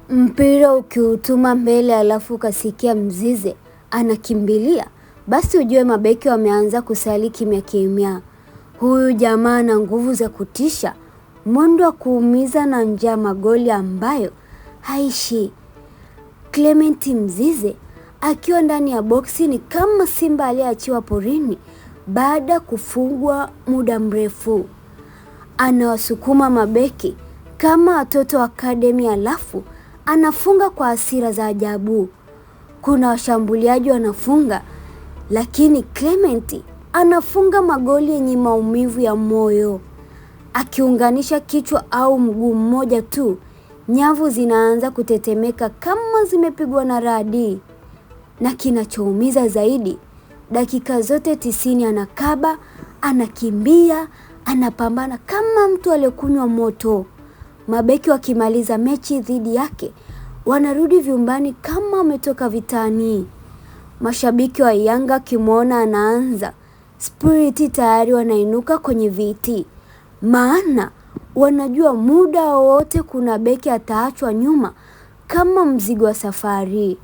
Mpira ukiutuma mbele alafu ukasikia Mzize anakimbilia, basi ujue mabeki wameanza kusali kimya kimya. Huyu jamaa ana nguvu za kutisha, mwendo wa kuumiza na njaa magoli ambayo haishi. Clement Mzize akiwa ndani ya boksi ni kama simba aliyeachiwa porini baada ya kufungwa muda mrefu. Anawasukuma mabeki kama watoto wa academy, alafu anafunga kwa hasira za ajabu. Kuna washambuliaji wanafunga, lakini Clement anafunga magoli yenye maumivu ya moyo. Akiunganisha kichwa au mguu mmoja tu, nyavu zinaanza kutetemeka kama zimepigwa na radi. Na kinachoumiza zaidi, dakika zote 90 anakaba, anakimbia, anapambana kama mtu aliyekunywa moto. Mabeki wakimaliza mechi dhidi yake wanarudi vyumbani kama wametoka vitani. Mashabiki wa Yanga kimwona anaanza spiriti tayari wanainuka kwenye viti, maana wanajua muda wowote kuna beki ataachwa nyuma kama mzigo wa safari.